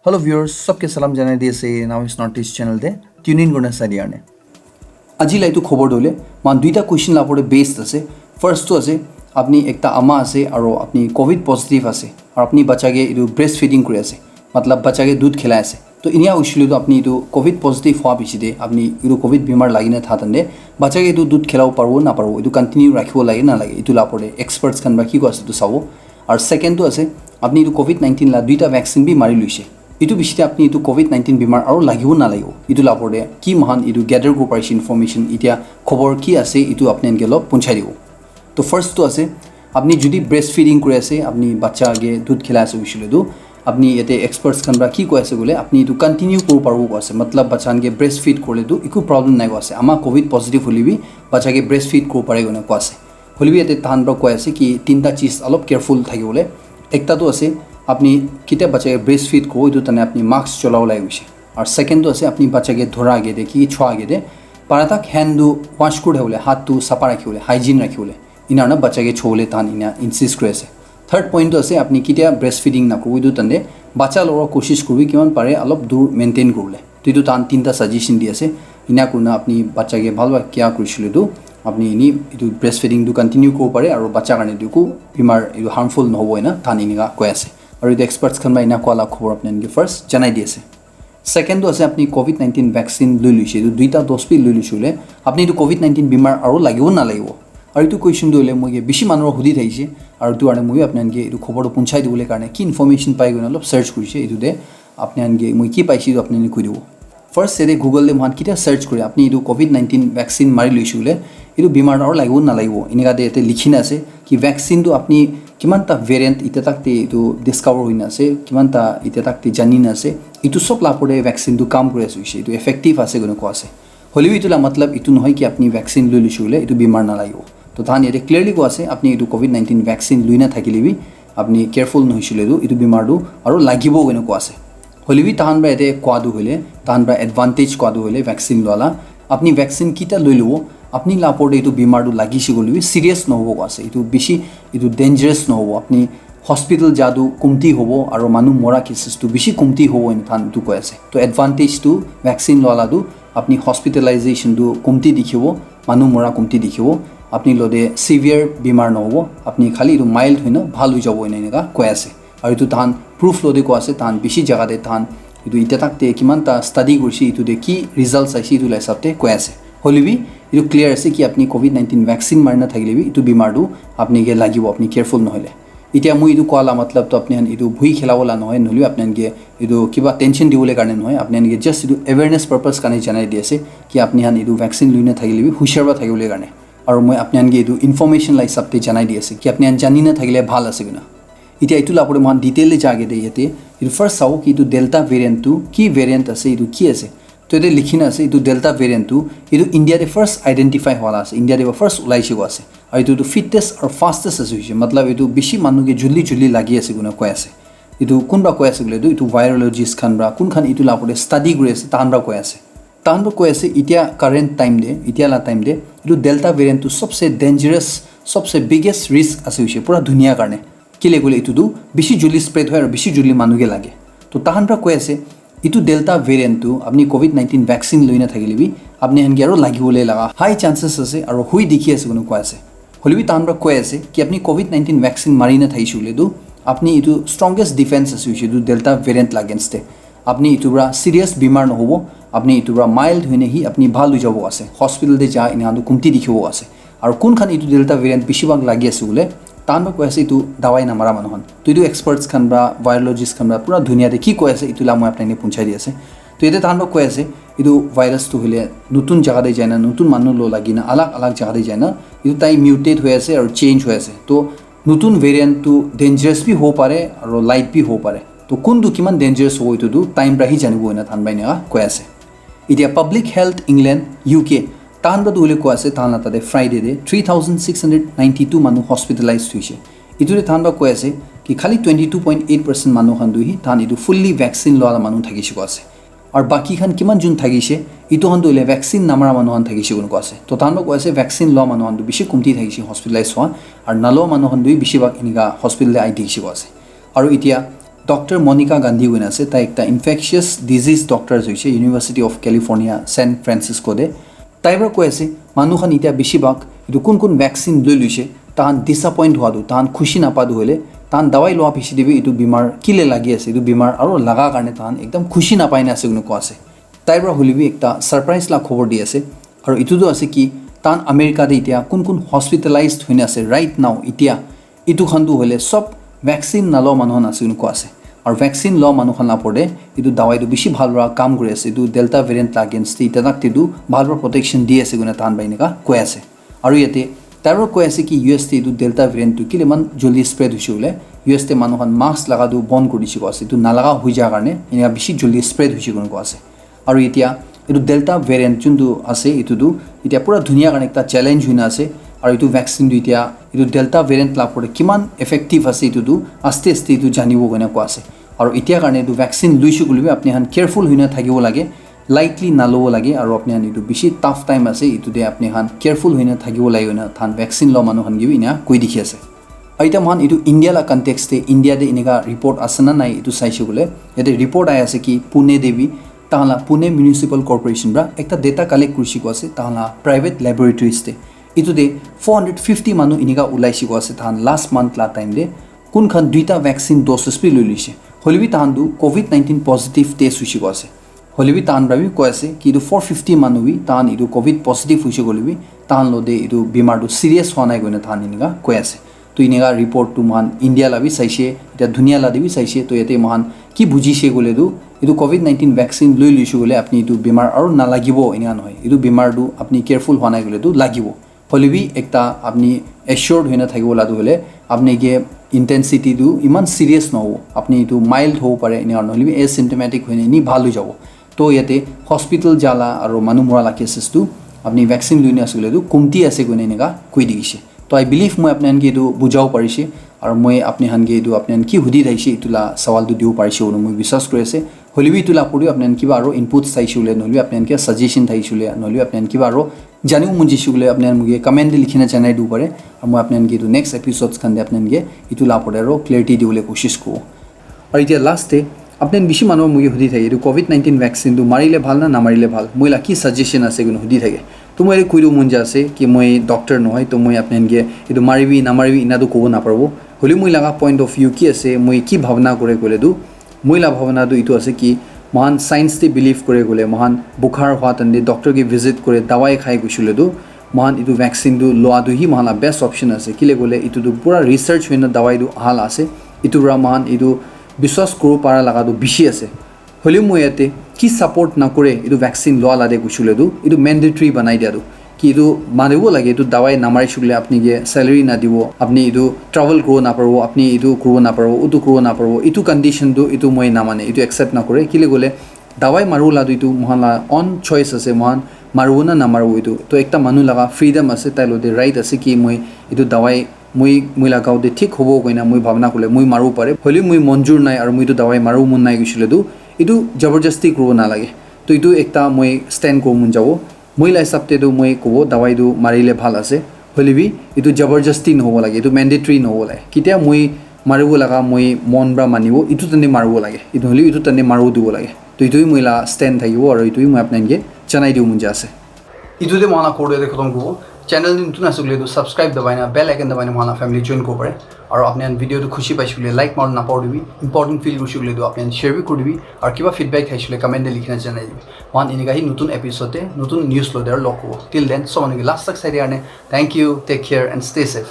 hello viewers सबके सलाम जनाई दिए नाउ इज नॉट इस चैनल दे ट्यून इन करना सारियाने আজি लाइटो खबर दले मान दुईटा क्वेश्चन लापरे बेस्ड আছে फर्स्ट तो আছে আপনি একটা আমা আছে আৰু আপনি কোভিড পজিটিভ আছে আৰু আপনি বাচ্চাকে ইটো ব্ৰেস্ট ফিডিং কৰি আছে मतलब বাচ্চাকে দুধ খেলাই আছে তো ইনিয়া উছিলো তো আপনি ইটো কোভিড পজিটিভ হোৱা পিছতে আপনি ইটো কোভিড বেমাৰ লাগিনে থাতন্দে বাচ্চাকে ইটো দুধ খেলাও পারবো না পারবো ইটো কন্টিনিউ রাখিব লাগে না লাগে ইটো লাপরে এক্সপার্টস খান বা কি কৈছে তো চাবো আৰু সেকেন্ড তো আছে আপনি ইটো কোভিড-19 লা দুইটা ভ্যাকসিন বি মাৰি লৈছে ইটো বিশিতে আপনি ইটো কোভিড-19 বেমাৰ আৰু লাগিব না লাগিব ইটো লাপৰে কি মহান ইটো গ্যাদাৰ কৰিব পাৰিছে ইনফৰমেশন ইতিয়া খবৰ কি আছে ইটো আপনি এনকে লব পঞ্চাই দিব তো ফার্স্ট তো আছে আপনি যদি ব্রেস্ট ফিডিং করে আছে আপনি বাচ্চা আগে দুধ খেলা আছে বুঝলে তো আপনি এতে এক্সপার্টস খান বা কি কৈ আছে বলে আপনি ইটো কন্টিনিউ কৰিব পাৰবো আছে मतलब বাচ্চাকে ব্ৰেস্ট ফিড কৰলে তো একো প্ৰবলেম নাই আছে আমা কোভিড পজিটিভ হলিবি বাচ্চাকে ব্ৰেস্ট ফিড কৰিব পাৰে গনে কৈ আছে হলিবি এতে তাহান কৈ আছে কি তিনটা চিজ অলপ কেয়ারফুল থাকিবলে একটা তো আছে আপনি কিতা বাচ্চাকে ব্রেস্ট ফিড কো ইটো তানে আপনি মাস্ক চলাও লাগিছে আর সেকেন্ড তো আছে আপনি বাচ্চাকে ধরা আগে দে কি ছোয়া আগে দে পারাতাক হ্যান্ডু ওয়াশ করে হলে হাতটো সাফা রাখিবলে হাইজিন রাখিবলে ইনারনা বাচ্চাকে ছোলে তান ইনা ইনসিস্ট করে আছে থার্ড পয়েন্ট আছে আপনি কিটা ব্রেস্ট ফিডিং না করবি তো তানে বাচ্চা লওয়ার কোশিশ করবি কিমান পারে অলপ দূর মেনটেন করলে তো ইটো তান তিনটা সাজেশন দি আছে ইনা কোনা আপনি বাচ্চাকে ভালভাবে কেয়ার কৰিছিল তো আপনি ইনি ইটো ব্ৰেস্ট ফিডিং টু কন্টিনিউ কৰিব পাৰে আৰু বাচ্চা কাৰণে দুকো বেমাৰ ইটো হাৰ্মফুল নহব না তান ইনিগা কৈ আছে আৰু ইটো এক্সপাৰ্টস খান বা ইনা কোলা খবৰ আপনি এনকে ফার্স্ট জানাই দি আছে সেকেন্ড আছে আপনি কোভিড-19 ভ্যাকসিন লৈ লৈছে ইটো দুইটা ডোজ পি লৈ লৈছিলে আপনি ইটো কোভিড-19 বেমাৰ আৰু লাগিব না লাগিব আৰু ইটো কোৱেশ্চন দিলে মই বেছি মানুহৰ সুধি থাকিছে আৰু তো কাৰণে মই আপোনাক ইটো খবৰটো পঞ্চাই দিবলৈ কাৰণে কি ইনফৰমেশন পাই গৈ অলপ সাৰ্চ কৰিছে ইটো দে আপোনাক মই কি পাইছি আপুনি কৈ দিব ফাৰ্স্ট এতে গুগল দে মান কিটা সাৰ্চ কৰি আপনি ইটো কোভিড-19 ভ্যাকসিন মাৰি লৈছিলে ইটো বেমাৰ আৰু লাগিব না লাগিব ইনিকা দে এতে লিখিনা আছে কি ভ্যাকসিনটো আপনি কিমানটা ভেৰিয়েণ্ট ইতে তাকতে ইটো ডিস্কভাৰ হৈ আছে কিমানটা ইতে তাকতে জানি না আছে ইটো সব লাপৰে ভ্যাকসিনটো কাম কৰি আছে ইটো এফেক্টিভ আছে গনে কোৱা আছে হলিও ইটো मतलब ইটো নহয় কি আপনি ভ্যাকসিন লৈ লৈছিলে ইটো বেমাৰ না লাগিব তো তাহান ইয়াতে ক্লিয়াৰলি কোৱা আছে আপনি ইটো কোভিড-19 ভ্যাকসিন লৈ না থাকিলেবি আপনি কেয়ারফুল নহৈছিলে ইটো বেমাৰটো আৰু লাগিব গনে কোৱা আছে হলিবি তাহান বা এতে কোৱাটো হলে তাহান বা এডভান্টেজ কোৱাটো হলে ভ্যাকসিন ললা আপনি ভ্যাকসিন কিটা লৈ লব আপনি লাপৰে ইটো বেমাৰটো লাগিছে গলিবি সিৰিয়াস নহব কোৱা আছে ইটো বেছি ইটো ডেঞ্জাৰাস নহব আপনি হসপিটাল যাদু কমতি হব আৰু মানুহ মৰা কেসটো বেছি কমতি হব এনে তাহান তো কৈ আছে তো এডভান্টেজটো ভ্যাকসিন ললাটো আপনি হসপিটালাইজেশনটো কমতি দেখিব মানুহ মৰা কমতি দেখিব আপনি লদে সিভিয়াৰ বেমাৰ নহব আপনি খালি ইটো মাইল্ড হয় না ভাল হৈ যাব এনেকা কৈ আছে আৰু ইটো তাহান প্রুফ লদে কৈ আছে তাহান বেছি জায়গাতে তাহান ইটো ইটা তাকতে কিমানটা স্টাডি কৰিছে ইটো দে কি ৰিজাল্টস আইছে ইটো লাইসাবতে কৈ আছে হলিবি ইটো ক্লিয়াৰ আছে কি আপনি কোভিড-19 ভ্যাকসিন মাৰি না থাকিলেবি ইটো বেমাৰটো আপনি গে লাগিব আপনি কেয়াৰফুল নহলে ইতিয়া মই ইটো কোৱালা मतलब তো আপনি ইটো ভুই খেলাবলা নহয় নহলি আপনি ইটো কিবা টেনশন দিবলৈ কাৰণে নহয় আপনি জাস্ট ইটো এৱেৰনেছ পাৰপাস কাৰণে জানাই দি আছে কি আপনি ইটো ভ্যাকসিন লৈ না থাকিলেবি হুশিয়াৰবা থাকিবলৈ কাৰণে আৰু মই আপোনাক ইটো ইনফৰমেশন লাই সবতে জানাই দি আছে কি আপনি জানি না থাকিলে ভাল আছে কিনা ইতিয়া ইটো লাপৰে মান ডিটেইলে জাগে দে ইয়াতে ইটো ফাৰ্স্ট চাও কি ইটো ডেল্টা ভেৰিয়েণ্টটো কি ভেৰিয়েণ্ট আছে ইটো কি আছে তো এতে লিখিনা আছে ইটো ডেল্টা ভেৰিয়েণ্টটো ইটো ইণ্ডিয়াতে ফাৰ্স্ট আইডেন্টিফাই হোৱা আছে ইণ্ডিয়াতে ফাৰ্স্ট ওলাইছে গো আছে আৰু ইটো ফিটেষ্ট আৰু ফাস্টেষ্ট আছে হৈছে मतलब ইটো বেছি মানুহকে জলদি লাগি আছে গুণ কৈ আছে ইটো কোনবা কৈ আছে বলে ইটো ভাইৰোলজিষ্ট খান বা কোনখান ইটো লাপৰে ষ্টাডি কৰি আছে তাহানবা কৈ আছে তাহানবা কৈ আছে ইতিয়া কাৰেন্ট টাইম দে ইতিয়ালা টাইম দে ইটো ডেল্টা ভেৰিয়েণ্টটো সবচে ডেঞ্জাৰাস সবচে বিগেষ্ট ৰিস্ক আছে হৈছে পুৰা দুনিয়াৰ কাৰণে কিলে গলে ইটো বেছি জলদি স্প্ৰেড হয় আৰু বেছি জলদি মানুহকে লাগে তো তাহানবা কৈ আছে ইটো ডেল্টা ভেৰিয়েণ্টটো আপনি কোভিড-19 ভ্যাকসিন লৈ না থাকিলেবি আপনি হেনকে আৰু লাগিবলৈ লাগা হাই চান্সেস আছে আৰু হুই দেখি আছে কোনো কৈ আছে হলিবি তাহানবা কৈ আছে কি আপনি কোভিড-19 ভ্যাকসিন মাৰি না থাকিছিলে তো আপনি ইটো স্ট্ৰংগেস্ট ডিফেন্স আছে হৈছে ইটো ডেল্টা ভেৰিয়েণ্ট লাগেনষ্টে আপনি ইটো পুৰা সিৰিয়াস বেমাৰ নহব আপনি ইটো পুৰা মাইল্ড হৈ নেহি আপনি ভাল হৈ যাব আছে হসপিটালতে যা ইনাটো কমতি দেখিব আছে আৰু কোনখান ইটো ডেল্টা ভেৰিয়েণ্ট বেছিভাগ লাগি আছে বলে তাহানবা কৈ আছে ইটো দাৱাই নামাৰা মানুহন তো ইটো এক্সপাৰ্টস খান বা ভাইৰোলজিষ্ট খান বা পুৰা দুনিয়াতে কি কৈ আছে ইটো মই আপোনাক পঞ্চাই দি আছে তো এতে তাহানবা কৈ আছে ইটো ভাইরাসটো হলে নতুন জায়গাতে যায় না নতুন মানুহ লাগি না আলাগ জায়গাতে যায় না ইটো তাই মিউটেট হৈ আছে আৰু চেঞ্জ হৈ আছে তো নতুন ভেৰিয়েণ্টটো ডেঞ্জাৰাস বি হ'ব পাৰে আৰু লাইট বি হ'ব পাৰে তো কোনটো কিমান ডেঞ্জাৰাস হ'ব ইটো টাইম ৰাহি জানিব না তাহানবাই না কৈ আছে ইতিয়া পাব্লিক হেলথ ইংলেণ্ড UK তাহানবা দুলে কৈ আছে তাহান তাতে ফ্ৰাইডে দে 3692 মানুহ হস্পিটালাইজড হৈছে ইটোৰে তাহানবা কৈ আছে কি খালি 22.8% মানুহ খান দুহি তাহান ইটো ফুল্লি ভ্যাকসিন লোৱা মানুহ থাকিছে কৈ আছে আৰু বাকি খান কিমান জুন থাকিছে ইটো হন দুলে ভ্যাকসিন নামাৰা মানুহ খান থাকিছে কোন কৈ আছে তো তাহানবা কৈ আছে ভ্যাকসিন লোৱা মানুহ খান বেছি কমতি থাকিছে হস্পিটালাইজ হোৱা আৰু নালোৱা মানুহ খান দুই বেছিভাগ ইনিকা হস্পিটালে আই থাকিছে কৈ আছে আৰু এতিয়া ডক্টৰ মনিকা গান্ধী গুণ আছে তাই একটা ইনফেকশিয়াছ ডিজিজ ডক্টৰ্ছ হৈছে ইউনিভাৰ্চিটি অফ কেলিফৰ্নিয়া ছেন ফ্ৰান্সিস্কোতে তাইৰ পৰা কৈ আছে মানুহখন এতিয়া বেছিভাগ এইটো কোন ভেকচিন লৈ লৈছে তাহান ডিসঅপইণ্ট হোৱাটো তাহান খুশি নাপাটো হ'লে তাহান দাৱাই লোৱা পিছি দিবি এইটো বেমাৰ কিলে লাগি আছে এইটো বেমাৰ আৰু লগা কাৰণে তাহান একদম খুশি নাপাই না আছে কোনো কোৱা আছে তাইৰ পৰা হলিবি একটা সাৰপ্ৰাইজ লা খবৰ দি আছে আৰু ইটোতো আছে কি তাহান আমেৰিকাতে এতিয়া কোন হস্পিটেলাইজড হৈ আছে ৰাইট নাও এতিয়া ইটো খানটো হ'লে সব ভেকচিন নালোৱা মানুহন আছে কোনো কোৱা আছে আৰু ভেকচিন লোৱা মানুহখন লাপৰে এইটো দাৱাইটো বেছি ভালদৰে কাম কৰি আছে এইটো ডেল্টা ভেৰিয়েণ্ট আগেইনষ্ট ইটাক এইটো ভালদৰে প্ৰটেকশ্যন দি আছে গুণে তাহান বাইনিকা কৈ আছে আৰু ইয়াতে তাৰো কৈ আছে কি ইউএছটি এইটো ডেল্টা ভেৰিয়েণ্টটো কিলে ইমান জলদি স্প্ৰেড হৈছে বোলে ইউএছটি মানুহখন মাস্ক লগাটো বন্ধ কৰি দিছে কোৱা আছে এইটো নালাগা হৈ যোৱাৰ কাৰণে এনেকুৱা বেছি জলদি স্প্ৰেড হৈছে কোনো কোৱা আছে আৰু এতিয়া এইটো ডেল্টা ভেৰিয়েণ্ট যোনটো আছে এইটোতো এতিয়া পুৰা ধুনীয়া কাৰণে এটা চেলেঞ্জ হৈ না আছে আৰু এইটো ভেকচিনটো এতিয়া এইটো ডেল্টা ভেৰিয়েণ্ট লাভৰ কিমান এফেক্টিভ আছে এইটোতো আস্তে আস্তে এইটো জানিব কাৰণে কোৱা আছে আৰু এতিয়া কাৰণে এইটো ভেকচিন লৈছোঁ বুলিবি আপুনি এখন কেয়াৰফুল হৈ থাকিব লাগে লাইটলি নাল'ব লাগে আৰু আপুনি এইটো বেছি টাফ টাইম আছে এইটোতে আপুনি এখন কেয়াৰফুল হৈ থাকিব লাগে না ধান ভেকচিন লোৱা মানুহখন গিবি ইনা কৈ দেখি আছে আৰু এতিয়া মহান এইটো ইণ্ডিয়ালা কণ্টেক্সতে ইণ্ডিয়াতে এনেকুৱা ৰিপৰ্ট আছে না নাই এইটো চাইছোঁ বোলে ইয়াতে ৰিপৰ্ট আহি আছে কি পুনে দেৱী তাহলা পুনে মিউনিচিপাল কৰ্পৰেশ্যন পৰা একটা ডেটা কালেক্ট কৰিছে কোৱা আছে তাহলা প্ৰাইভেট লেবৰেটৰিজতে এইটোতে 450 মানুহ এনেকুৱা ওলাইছে কোৱা আছে তাহান লাষ্ট মান্থ লা টাইম দে কোনখন দুইটা ভেকচিন ড'ছেছ পি লৈ লৈছে হলিবি তাহানটো COVID-19 পজিটিভ টেষ্ট হৈছে কোৱা আছে হলিবি তাহান ভাবি কৈ আছে কি এইটো 450 মানুহ তাহান এইটো কোভিড পজিটিভ হৈছে গলিবি তাহান লদে এইটো বেমাৰটো চিৰিয়াছ হোৱা নাই গৈ তাহান এনেকুৱা কৈ আছে তো এনেকুৱা ৰিপৰ্টটো মহান ইণ্ডিয়া লাভি চাইছে এতিয়া ধুনীয়া লাদিবি চাইছে তো ইয়াতে মহান কি বুজিছে গ'লেতো এইটো COVID-19 ভেকচিন লৈ লৈছোঁ গ'লে আপুনি এইটো বেমাৰ আৰু নালাগিব এনেকুৱা নহয় এইটো বেমাৰটো আপুনি কেয়াৰফুল হোৱা নাই গ'লেতো লাগিব হলিবি একটা আপুনি এচিয়ৰ্ড হৈ নাথাকিব লাটো হ'লে আপুনি কি ইণ্টেনচিটিটো ইমান চিৰিয়াছ নহ'ব আপুনি এইটো মাইল্ড হ'ব পাৰে এনেকুৱা নহ'লে এচিমটমেটিক হৈ নি ভাল হৈ যাব তো ইয়াতে হস্পিটেল জ্বালা আৰু মানুহ মৰা কেছেছটো আপুনি ভেকচিন লৈ নি আছিলোঁ কমতি আছে গৈ এনেকুৱা কৈ দিছে তো আই বিলিভ মই আপোনালোকে এইটো বুজাব পাৰিছে আৰু মই আপোনালোকে এইটো আপোনালোকে কি সুধি থাকিছে এইটোলা সৱালটো দিব পাৰিছে বুলি মই বিশ্বাস কৰি আছে হলিবি এইটোলা পঢ়িও আপোনালোকে কিবা আৰু ইনপুট চাইছিলে নহ'লে আপোনালোকে ছাজেশ্যন থাকিছিলে নহ'লে আপোনালোকে কিবা আৰু জানিব মন যাইছিলে আপোনালোকে মোক কমেণ্ট দি লিখি জনাই দিব পাৰে আৰু মই আপোনালোকে এইটো নেক্সট এপিছডছ খান আপোনালোকে এইটোলা পঢ়ে আৰু ক্লিয়াৰিটি দিবলৈ কোচিছ কৰোঁ আৰু এতিয়া লাষ্টে আপোনালোকে বেছি মানুহক মোক সুধি থাকে এইটো COVID-19 ভেকচিনটো মাৰিলে ভাল না নামাৰিলে ভাল মই কি ছাজেশ্যন আছে কিন্তু সুধি থাকে তো মই কৈ দিওঁ মন যায় আছে কি মই ডক্টৰ নহয় তো মই আপোনালোকে এইটো মাৰিবি নামাৰিবি ইনাটো ক'ব নাপাৰিব হ'লেও মই লগা পইণ্ট অফ ভিউ কি আছে মই কি ভাৱনা কৰে ক'লেতো মই লা ভাৱনাটো এইটো আছে কি মহান চায়েন্সতে বিলিভ কৰে গ'লে মহান বুখাৰ হোৱা তেন্তে ডক্টৰকে ভিজিট কৰে দাৱাই খাই গৈছিলেতো মহান এইটো ভেকচিনটো লোৱাটোহি মহান বেষ্ট অপশ্যন আছে কিলে গ'লে এইটোতো পূৰা ৰিচাৰ্চ হৈ দাৱাইটো ভাল আছে এইটোৰ পৰা মহান এইটো বিশ্বাস কৰিব পৰা লগাটো বেছি আছে হ'লেও মই ইয়াতে কি ছাপৰ্ট নকৰে এইটো ভেকচিন লোৱা লাগে গৈছিলেতো এইটো মেণ্ডেটৰী বনাই দিয়াটো কি এইটো মানিব লাগে এইটো দাৱাই নামাৰিছিলে আপুনি চেলাৰী নাদিব আপুনি এইটো ট্ৰাভেল কৰিব নাপাৰিব আপুনি এইটো কৰিব নাপাৰিব এইটো কৰিব নাপাৰিব এইটো কণ্ডিশ্যনটো এইটো মই নামানে এইটো একচেপ্ট নকৰে কিলে গ'লে দাৱাই মাৰিব লাগে এইটো মহান অন চইচ আছে মহান মাৰিব না নামাৰিব এইটো তো একটা মানুহ লগা ফ্ৰীডম আছে তাই লগে ৰাইট আছে কি মই এইটো দাৱাই মই লগাওঁতে ঠিক হ'ব কইনা মই ভাৱনা কৰিলে মই মাৰিব পাৰে হ'লেও মই মঞ্জুৰ নাই আৰু মই এইটো দাৱাই মাৰিব মন নাই গৈছিলেতো এইটো জবৰদস্তি কৰিব নালাগে তো এইটো একটা মই ষ্টেণ্ড কৰিব মন যাব মই হিচাপতেতো মই ক'ব দাৱাইটো মাৰিলে ভাল আছে হ'লেবি এইটো জবৰদস্তি নহ'ব লাগে এইটো মেণ্ডেটৰী নহ'ব লাগে কেতিয়া মই মাৰিব লগা মই মন পৰা মানিব এইটো তেনে মাৰিব লাগে এইটো হ'লেও এইটো তেনে মাৰিব দিব লাগে তো এইটোৱে মই ষ্টেণ্ড থাকিব আৰু এইটোৱে মই আপোনালোকে জনাই দিওঁ মন যায় আছে এইটোতে মই কৰোঁ খতম কৰিব চেনেল নতুন আছে বুলি সাবস্ক্ৰাইব দবাই না বেল আইকন দবাই না মহানা ফ্যামিলি জয়েন কৰিব পাৰে আৰু আপুনি ভিডিঅ'টো খুশি পাইছে বুলি লাইক মাৰ নাপাহৰিবি ইম্পৰ্টেণ্ট ফিল কৰিছে বুলি আপুনি শ্বেয়াৰ বি কৰিবি আৰু কিবা ফিডবেক থাকিলে কমেণ্টে লিখি জনাই দিবি মহান এনেকুৱা নতুন এপিছডতে নতুন নিউজ লৈ লগ হ'ব টিল দেন সব মানুহকে লাষ্ট তক চাই দিয়া কাৰণে thank you take care and stay safe